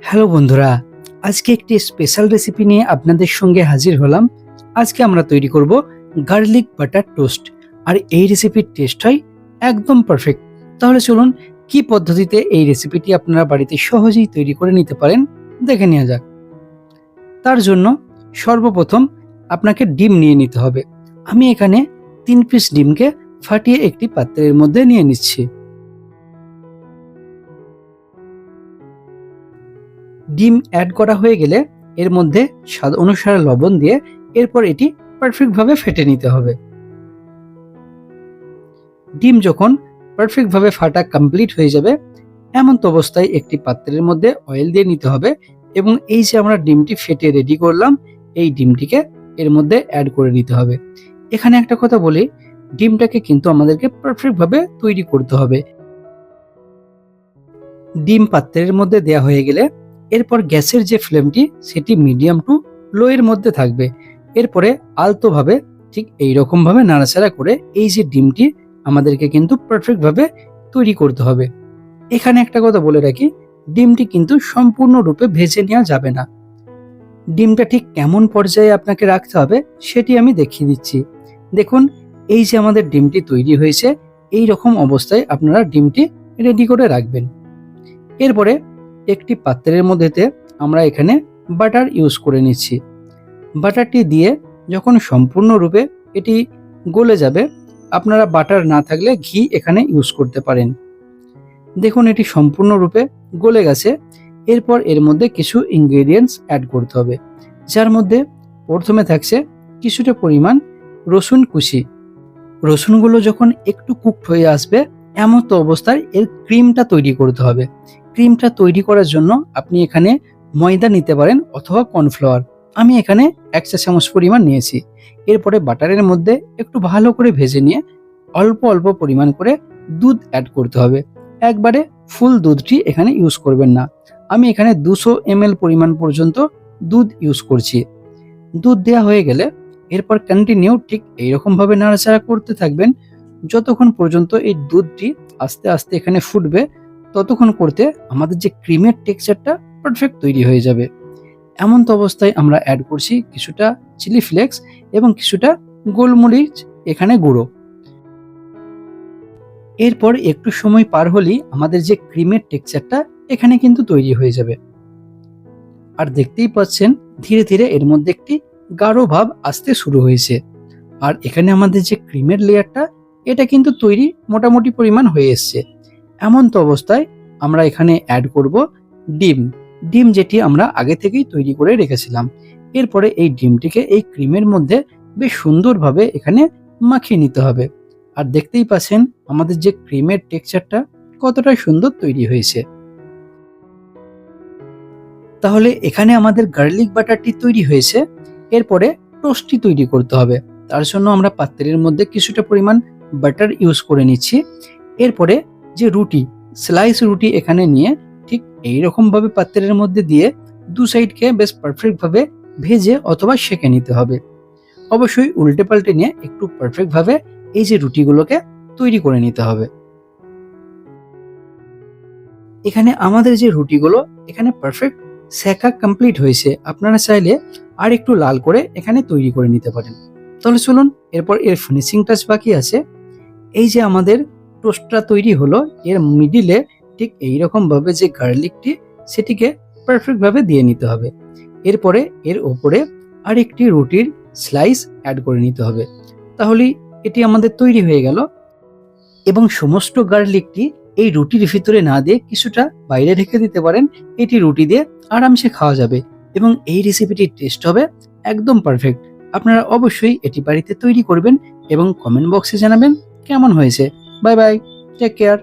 Hello বন্ধুরা, আজকে একটি স্পেশাল রেসিপি নিয়ে আপনাদের সঙ্গে হাজির হলাম। আজকে আমরা তৈরি করব গার্লিক বাটার টোস্ট। আর এই রেসিপির টেস্ট হয় একদম পারফেক্ট। তাহলে চলুন কি পদ্ধতিতে এই রেসিপিটি আপনারা বাড়িতে সহজেই তৈরি করে নিতে পারেন দেখে নেওয়া যাক। তার জন্য সর্বপ্রথম আপনাকে ডিম নিয়ে নিতে হবে। আমি এখানে 3 পিস ডিমকে ফাটিয়ে একটি পাত্রের মধ্যে নিয়ে নিচ্ছি। ডিম অ্যাড করা হয়ে গেলে এর মধ্যে স্বাদ অনুসারে লবণ দিয়ে এরপর এটি পারফেক্টভাবে ফেটে নিতে হবে। ডিম যখন পারফেক্টভাবে ফাটা কমপ্লিট হয়ে যাবে এমন তো অবস্থায় একটি পাত্রের মধ্যে অয়েল দিয়ে নিতে হবে এবং এই যে আমরা ডিমটি ফেটে রেডি করলাম এই ডিমটিকে এর মধ্যে অ্যাড করে নিতে হবে। এখানে একটা কথা বলি, ডিমটাকে কিন্তু আমাদেরকে পারফেক্টভাবে তৈরি করতে হবে। ডিম পাত্রের মধ্যে দেয়া হয়ে গেলে এরপর গ্যাসের যে ফ্লেমটি সেটি মিডিয়াম টু লো এর মধ্যে থাকবে। এরপরে আলতোভাবে ঠিক এইরকম ভাবে নাড়াচাড়া করে এই যে ডিমটি আমাদেরকে কিন্তু পারফেক্টভাবে তৈরি করতে হবে। এখানে একটা কথা বলে রাখি, ডিমটি কিন্তু সম্পূর্ণরূপে ভেজে নেওয়া যাবে না। ডিমটা ঠিক কেমন পর্যায়ে আপনাকে রাখতে হবে সেটি আমি দেখিয়ে দিচ্ছি। দেখুন, এই যে আমাদের ডিমটি তৈরি হয়েছে এই রকম অবস্থায় আপনারা ডিমটি রেডি করে রাখবেন। এরপরে একটি পাত্রের মধ্যেতে আমরা এখানে বাটার ইউজ করে নিচ্ছি। বাটারটি দিয়ে যখন সম্পূর্ণরূপে এটি গলে যাবে, আপনারা বাটার না থাকলে ঘি এখানে ইউজ করতে পারেন। দেখুন এটি সম্পূর্ণরূপে গলে গেছে। এরপর এর মধ্যে কিছু ইনগ্রেডিয়েন্টস অ্যাড করতে হবে, যার মধ্যে প্রথমে থাকছে কিছুটা পরিমাণ রসুন কুচি। রসুনগুলো যখন একটু কুকড হয়ে আসবে এমন তো অবস্থায় এর ক্রিমটা তৈরি করতে হবে। ক্রিমটা তৈরি করার জন্য আপনি এখানে ময়দা নিতে পারেন অথবা কর্নফ্লাওয়ার। আমি এখানে 1 চা চামচ পরিমাণ নিয়েছি। এরপরে বাটারের মধ্যে একটু ভালো করে ভেজে নিয়ে অল্প অল্প পরিমাণ করে দুধ অ্যাড করতে হবে। একবারে ফুল দুধটি এখানে ইউজ করবেন না। আমি এখানে 200 ml পরিমাণ পর্যন্ত দুধ ইউজ করছি। দুধ দেওয়া হয়ে গেলে এরপর কন্টিনিউ ঠিক এইরকম ভাবে নাড়াচাড়া করতে থাকবেন যতক্ষণ পর্যন্ত এই দুধটি আস্তে আস্তে এখানে ফুটবে। ততক্ষণ করতে আমাদের যে ক্রিমের টেক্সচারটা পারফেক্ট তৈরি হয়ে যাবে। এমন তো অবস্থায় আমরা অ্যাড করছি কিছুটা চিলি ফ্লেক্স এবং কিছুটা গোলমরিচ এখানে গুঁড়ো। এরপর একটু সময় পার হলেই আমাদের যে ক্রিমের টেক্সচারটা এখানে কিন্তু তৈরি হয়ে যাবে। আর দেখতেই পাচ্ছেন ধীরে ধীরে এর মধ্যে একটি গাঢ় ভাব আসতে শুরু হয়েছে। আর এখানে আমাদের যে ক্রিমের লেয়ারটা এটা কিন্তু তৈরি মোটামুটি পরিমাণ হয়ে এসছে। এমন তো অবস্থায় আমরা এখানে অ্যাড করব ডিম। ডিম যেটি আমরা আগে থেকেই তৈরি করে রেখেছিলাম। এরপরে এই ডিমটিকে এই ক্রিমের মধ্যে বেশ সুন্দরভাবে এখানে মাখিয়ে নিতে হবে। আর দেখতেই পাচ্ছেন আমাদের যে ক্রিমের টেক্সচারটা কতটা সুন্দর তৈরি হয়েছে। তাহলে এখানে আমাদের গার্লিক বাটারটি তৈরি হয়েছে। এরপরে টোস্টটি তৈরি করতে হবে। তার জন্য আমরা পাত্রের মধ্যে কিছুটা পরিমাণ বাটার ইউজ করে নিচ্ছি। এরপরে যে রুটি, স্লাইস রুটি এখানে নিয়ে ঠিক এইরকম ভাবে পাত্রের মধ্যে দিয়ে দু সাইডকে বেশ পারফেক্ট ভাবে ভেজে অথবা সেঁকে নিতে হবে। অবশ্যই উল্টে পাল্টে নিয়ে একটু পারফেক্ট ভাবে এই যে রুটিগুলোকে তৈরি করে নিতে হবে। এখানে আমাদের যে রুটিগুলো এখানে পারফেক্ট সেকা কমপ্লিট হয়েছে। আপনারা চাইলে আর একটু লাল করে এখানে তৈরি করে নিতে পারেন। তাহলে চলুন এরপর এর ফিনিশিং টাচ বাকি আছে। এই যে আমাদের টোস্টটা তৈরি হলো, এর মিডিলে ঠিক এইরকম ভাবে যে গার্লিকটি সেটিকে পারফেক্ট ভাবে দিয়ে নিতে হবে। এরপরে এর ওপরে আরেকটি রুটির স্লাইস অ্যাড করে নিতে হবে। তাহলেই এটি আমাদের তৈরি হয়ে গেল। এবং সমস্ত গার্লিকটি এই রুটির ভিতরে না দিয়ে কিছুটা বাইরে রেখে দিতে পারেন। এটি রুটি দিয়ে আরামসে খাওয়া যাবে এবং এই রেসিপিটির টেস্ট হবে একদম পারফেক্ট। আপনারা অবশ্যই এটি বাড়িতে তৈরি করবেন এবং কমেন্ট বক্সে জানাবেন কেমন হয়েছে। Bye bye, take care.